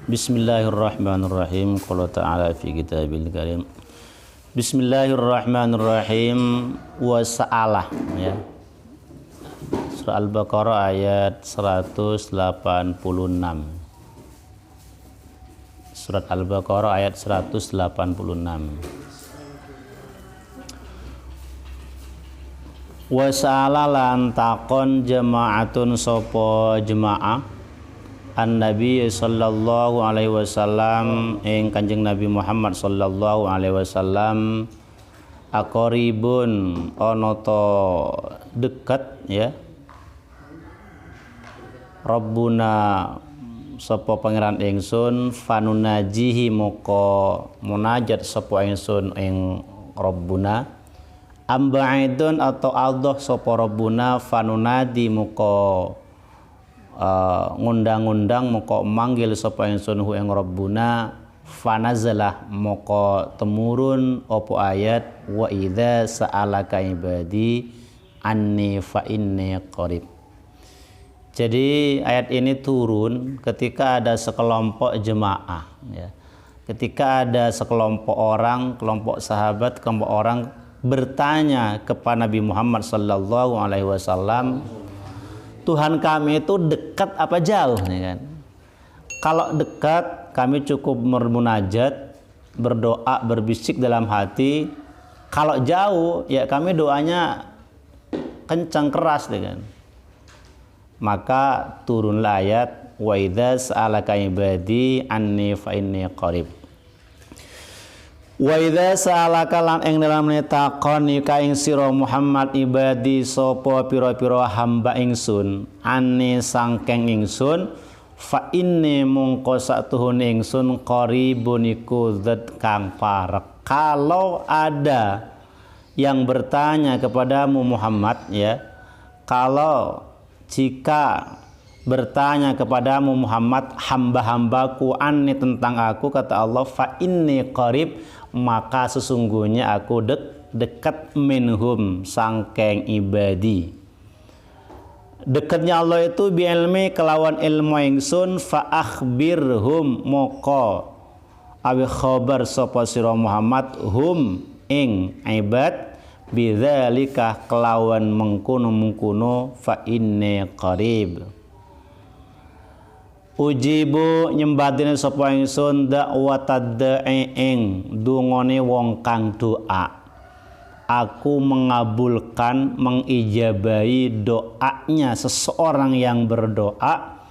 Bismillahirrahmanirrahim. Qala ta'ala fi kitabil karim. Bismillahirrahmanirrahim. Wa sa'alah ya. Surah Al-Baqarah ayat 186. Surat Al-Baqarah ayat 186. Wa sa'ala lan takon jama'atun sapa jemaah An-Nabi sallallahu alaihi wasallam ing Kanjeng Nabi Muhammad sallallahu alaihi wasallam aqribun ana ta dekat ya Rabbuna sapa pangeran ingsun fanunajihi moko munajat sapa ingsun ing Rabbuna ambaidun atau Allah sapa Rabbuna fanunadi moko ngundang-undang moko manggil sapa ingsun hu ing Rabbuna fanazalah moko temurun opo ayat wa idza sa'alaka ibadi anni fa inni qarib. Jadi ayat ini turun ketika ada sekelompok jemaah ya. Ketika ada sekelompok orang, kelompok sahabat, kelompok orang bertanya kepada Nabi Muhammad sallallahu alaihi wasallam, Tuhan kami itu dekat apa jauh nih kan? Kalau dekat kami cukup bermunajat, berdoa, berbisik dalam hati. Kalau jauh ya kami doanya kencang keras nih kan. Maka turunlah ayat wa idza sa'alaka ibadi anni fa inni qarib. Wa idza sa'alaka lan ing dalam takon ka ing sira Muhammad ibadi sapa pira-pira hamba ingsun anni sangkeng ingsun fa inni mungko satuhune ingsun qaribun iku zat kang parek. Kalau ada yang bertanya kepadamu Muhammad ya, kalau jika bertanya kepadamu Muhammad hamba-hambaku anni tentang aku, kata Allah fa inni qarib, maka sesungguhnya aku dekat minhum sangkeng ibadi. Dekatnya Allah itu bi ilmi kelawan ilmu ingsun fa akhbirhum moko awi khabar sapa sira Muhammad hum ing ibad bidzalika kelawan mengkono fa inni qarib. Ujibu nyembadine sapa ingsun dakwatad da'i ing dungane wong kang doa. Aku mengabulkan, mengijabahi doanya seseorang yang berdoa.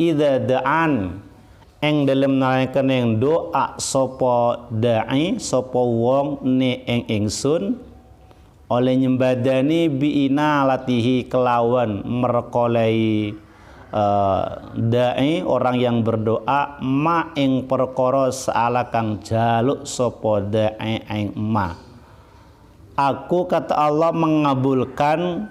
Idza da'an ing dalem nalekane doa sapa da'i sapa wong ne ing ingsun oleh nyembadani biina latihi kelawan merkolai da'i orang yang berdoa ma ing perkara saala kang jaluk sapa da'i ing ma. Aku kata Allah mengabulkan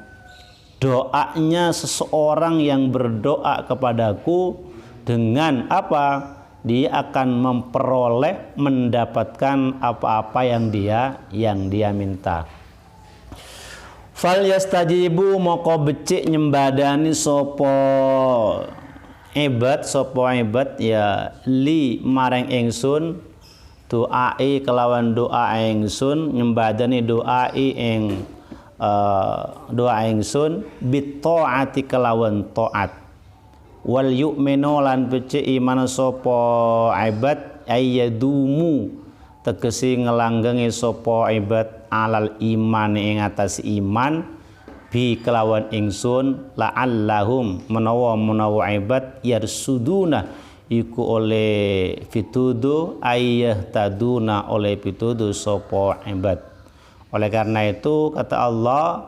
doanya seseorang yang berdoa kepadaku dengan apa? Dia akan memperoleh mendapatkan apa-apa yang dia minta. Fal yastajibu moko becik nyembadani sopo ibad ya li mareng ingsun doai kelawan doa ingsun nyembadani doai ing doa ingsun bit taati kelawan taat wal yu'minu lan becik iman sopo ibad ayyadumu tegesi ngelanggengi sopo ibad alal iman ing atas iman bi kelawan ingsun la'allahum menawa ibad yarsuduna iku oleh pituduh ayah taduna oleh pituduh sopo ibad. Oleh karena itu kata Allah,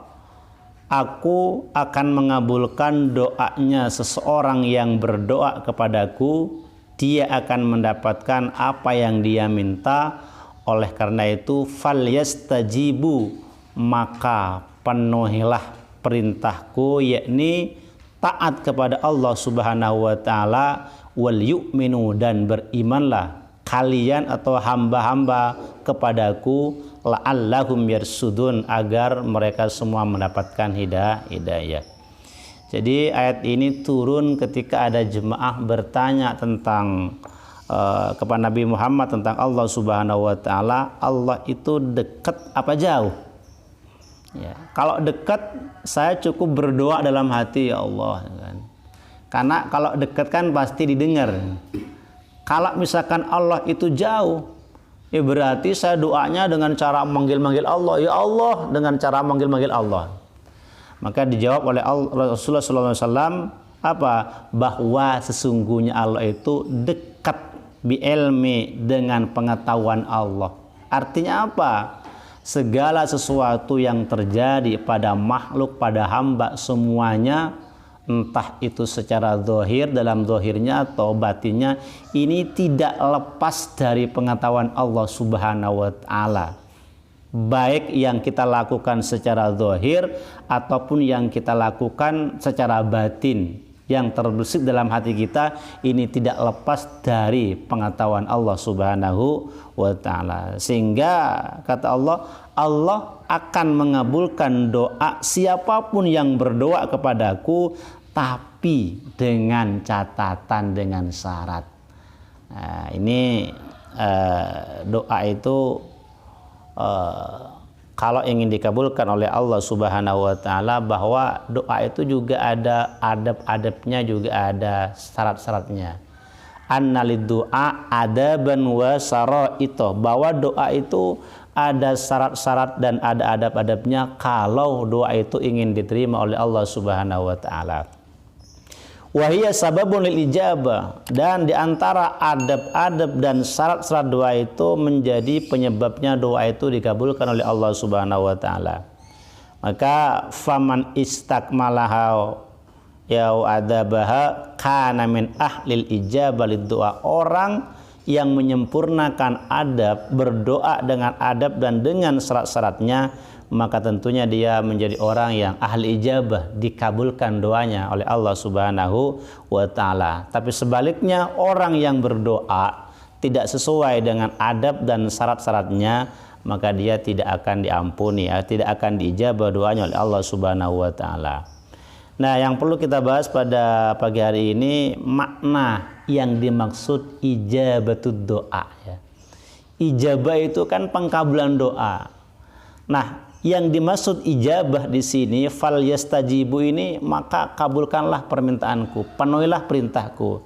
aku akan mengabulkan doanya seseorang yang berdoa kepadaku, dia akan mendapatkan apa yang dia minta. Oleh karena itu fal yastajibu maka penuhilah perintahku yakni taat kepada Allah Subhanahu wa taala wal yu'minu dan berimanlah kalian atau hamba-hamba kepadaku la'allahum yarsudun agar mereka semua mendapatkan hidayah. Jadi ayat ini turun ketika ada jemaah bertanya tentang kepada Nabi Muhammad tentang Allah Subhanahu wa taala, Allah itu dekat apa jauh? Ya, kalau dekat saya cukup berdoa dalam hati, ya Allah kan. Karena kalau dekat kan pasti didengar. Kalau misalkan Allah itu jauh, ya berarti saya doanya dengan cara manggil-manggil Allah, ya Allah, dengan cara manggil-manggil Allah. Maka dijawab oleh Rasulullah SAW apa? Bahwa sesungguhnya Allah itu dekat bi'ilmi, dengan pengetahuan Allah. Artinya apa? Segala sesuatu yang terjadi pada makhluk, pada hamba semuanya, entah itu secara zahir, dalam zahirnya atau batinnya, ini tidak lepas dari pengetahuan Allah Subhanahu wa taala. Baik yang kita lakukan secara zahir ataupun yang kita lakukan secara batin, yang terbesit dalam hati kita, ini tidak lepas dari pengetahuan Allah Subhanahu wa taala. Sehingga kata Allah, Allah akan mengabulkan doa siapapun yang berdoa kepadaku, tapi dengan catatan, dengan syarat. Nah, ini doa itu kalau ingin dikabulkan oleh Allah Subhanahu wa taala, bahwa doa itu juga ada adab-adabnya, juga ada syarat-syaratnya. Annalid du'a adaban wa syara'ito, bahwa doa itu ada syarat-syarat dan ada adab-adabnya kalau doa itu ingin diterima oleh Allah Subhanahu wa taala. Wahiyya sababun lil ijabah, dan diantara adab-adab dan syarat-syarat doa itu menjadi penyebabnya doa itu dikabulkan oleh Allah Subhanahu wa taala. Maka faman istakmalaha ya adabaha kana min ahlil ijabah lid doa, orang yang menyempurnakan adab, berdoa dengan adab dan dengan syarat-syaratnya, maka tentunya dia menjadi orang yang ahli ijabah, dikabulkan doanya oleh Allah Subhanahu wa taala. Tapi sebaliknya, orang yang berdoa tidak sesuai dengan adab dan syarat-syaratnya, maka dia tidak akan diampuni, tidak akan diijabah doanya oleh Allah Subhanahu wa taala. Nah, yang perlu kita bahas pada pagi hari ini, makna yang dimaksud ijabatud doa ya. Ijabah itu kan pengkabulan doa. Nah, yang dimaksud ijabah di sini, fal yastajibu ini, maka kabulkanlah permintaanku, penuhilah perintahku.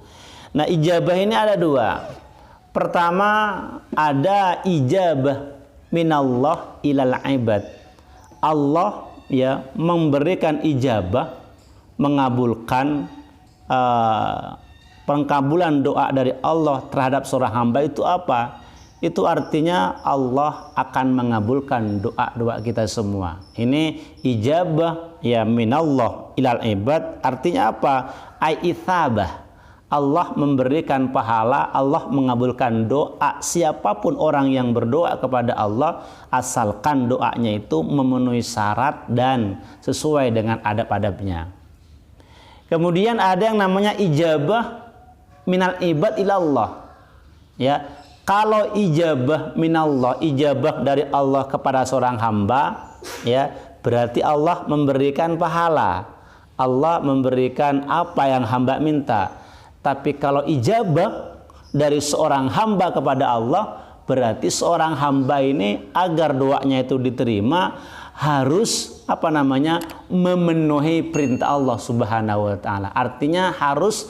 Nah, ijabah ini ada dua. Pertama, ada ijabah minallah ilal ibad. Allah ya memberikan ijabah, mengabulkan pengkabulan doa dari Allah terhadap seorang hamba. Itu apa? Itu artinya Allah akan mengabulkan doa-doa kita semua. Ini ijabah ya minallah ilal ibad, artinya apa? Ai itsabah. Allah memberikan pahala, Allah mengabulkan doa siapapun orang yang berdoa kepada Allah, asalkan doanya itu memenuhi syarat dan sesuai dengan adab-adabnya. Kemudian ada yang namanya ijabah minal ibad ilallah. Ya, kalau ijabah minallah, ijabah dari Allah kepada seorang hamba, ya, berarti Allah memberikan pahala. Allah memberikan apa yang hamba minta. Tapi kalau ijabah dari seorang hamba kepada Allah, berarti seorang hamba ini agar doanya itu diterima harus memenuhi perintah Allah Subhanahu wa taala. Artinya harus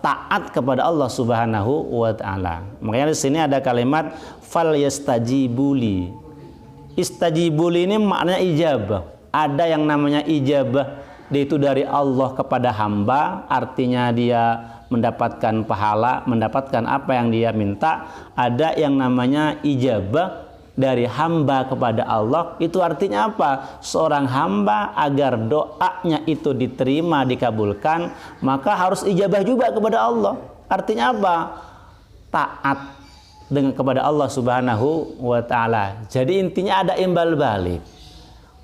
taat kepada Allah Subhanahu wa taala. Makanya di sini ada kalimat fal yastajibuli. Istajibuli ini maknanya ijabah. Ada yang namanya ijabah itu dari Allah kepada hamba, artinya dia mendapatkan pahala, mendapatkan apa yang dia minta. Ada yang namanya ijabah dari hamba kepada Allah, itu artinya apa? Seorang hamba agar doanya itu diterima, dikabulkan, maka harus ijabah juga kepada Allah. Artinya apa? Taat dengan kepada Allah Subhanahu wa taala. Jadi intinya ada imbal balik.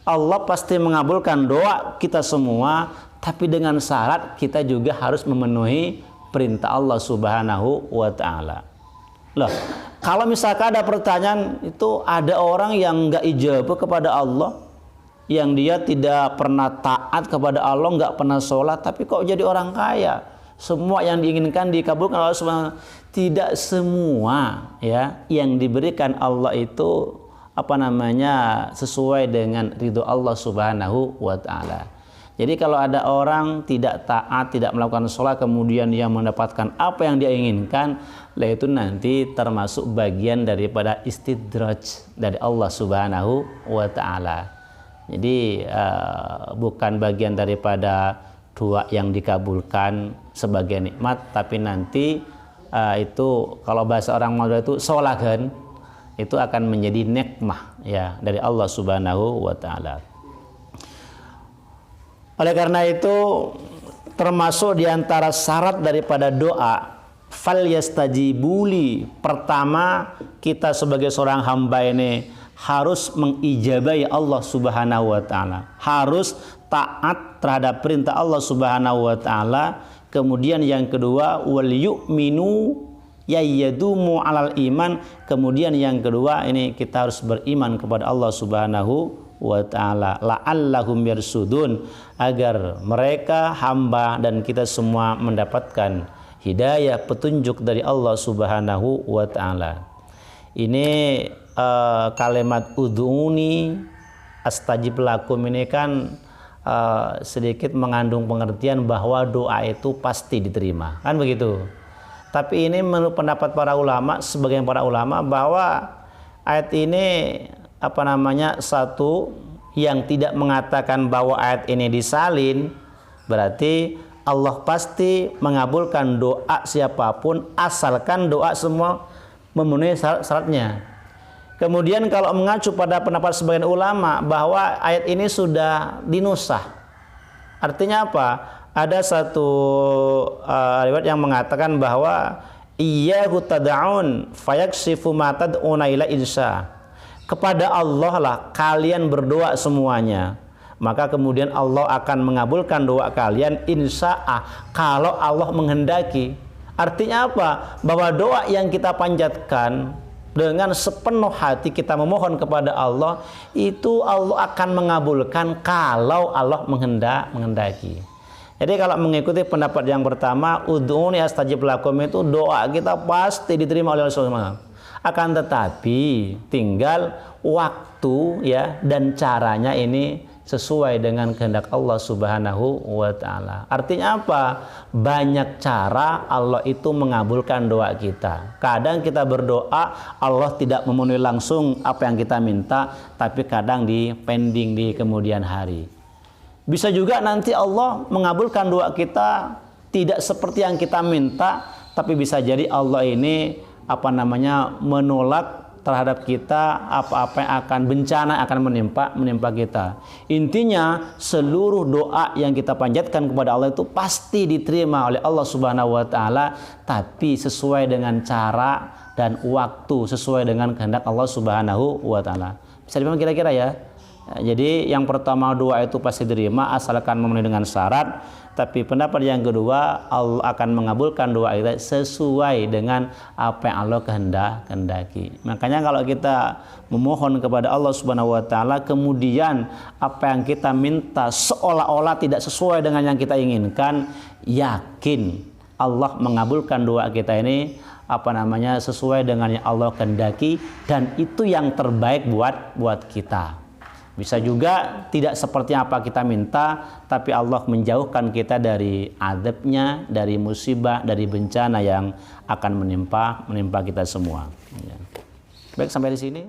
Allah pasti mengabulkan doa kita semua, tapi dengan syarat kita juga harus memenuhi perintah Allah Subhanahu wa taala. Loh, kalau misalkan ada pertanyaan, itu ada orang yang enggak ijabah kepada Allah, yang dia tidak pernah taat kepada Allah, enggak pernah sholat, tapi kok jadi orang kaya? semua yang diinginkan dikabulkan Allah Subhanahu wa taala. Tidak semua ya yang diberikan Allah itu sesuai dengan ridho Allah Subhanahu wa taala. Jadi kalau ada orang tidak taat, tidak melakukan sholat, kemudian dia mendapatkan apa yang dia inginkan, itu nanti termasuk bagian daripada istidraj dari Allah Subhanahu wa taala. Jadi bukan bagian daripada doa yang dikabulkan sebagai nikmat, tapi nanti itu kalau bahasa orang Madura itu solagan, itu akan menjadi nikmah ya dari Allah Subhanahu wa taala. Oleh karena itu termasuk diantara syarat daripada doa fal yastajibuli, pertama kita sebagai seorang hamba ini harus mengijabahi Allah Subhanahu wa taala, harus taat terhadap perintah Allah Subhanahu wa taala. Kemudian yang kedua wal yu'minu yayadumu alal iman. Kemudian yang kedua ini kita harus beriman kepada Allah Subhanahu wa taala, la'allahum yarsudun, agar mereka hamba dan kita semua mendapatkan hidayah petunjuk dari Allah Subhanahu wa taala. Ini kalimat ud'uni astajib lakum ini kan sedikit mengandung pengertian bahwa doa itu pasti diterima, kan begitu. Tapi ini menurut pendapat para ulama, sebagian para ulama, bahwa ayat ini satu yang tidak mengatakan bahwa ayat ini disalin, berarti Allah pasti mengabulkan doa siapapun asalkan doa semua memenuhi syaratnya. Kemudian kalau mengacu pada pendapat sebagian ulama bahwa ayat ini sudah dinusah, artinya apa? Ada satu riwayat yang mengatakan bahwa iyyahu tad'un fayakshifu ma tad'una ila insya. Kepada Allah lah kalian berdoa semuanya, maka kemudian Allah akan mengabulkan doa kalian insya'a, kalau Allah menghendaki. Artinya apa? Bahwa doa yang kita panjatkan dengan sepenuh hati kita memohon kepada Allah, itu Allah akan mengabulkan kalau Allah menghendaki. Jadi kalau mengikuti pendapat yang pertama, ud'uni astajib lakum, itu doa kita pasti diterima oleh Allah Subhanahu wa taala. Akan tetapi tinggal waktu ya dan caranya ini sesuai dengan kehendak Allah Subhanahu wa taala. Artinya apa? Banyak cara Allah itu mengabulkan doa kita. Kadang kita berdoa Allah tidak memenuhi langsung apa yang kita minta, tapi kadang di pending di kemudian hari. Bisa juga nanti Allah mengabulkan doa kita tidak seperti yang kita minta, tapi bisa jadi Allah ini menolak terhadap kita apa-apa yang akan bencana akan menimpa kita. Intinya seluruh doa yang kita panjatkan kepada Allah itu pasti diterima oleh Allah Subhanahu wa taala, tapi sesuai dengan cara dan waktu, sesuai dengan kehendak Allah Subhanahu wa taala. Bisa dipahami kira-kira ya? Jadi yang pertama doa itu pasti diterima asalkan memenuhi dengan syarat, tapi pendapat yang kedua Allah akan mengabulkan doa kita sesuai dengan apa yang Allah kehendaki. Makanya kalau kita memohon kepada Allah Subhanahu wa taala kemudian apa yang kita minta seolah-olah tidak sesuai dengan yang kita inginkan, yakin Allah mengabulkan doa kita ini sesuai dengan yang Allah kehendaki, dan itu yang terbaik buat kita. Bisa juga tidak seperti apa kita minta, tapi Allah menjauhkan kita dari azabnya, dari musibah, dari bencana yang akan menimpa kita semua. Baik, sampai di sini.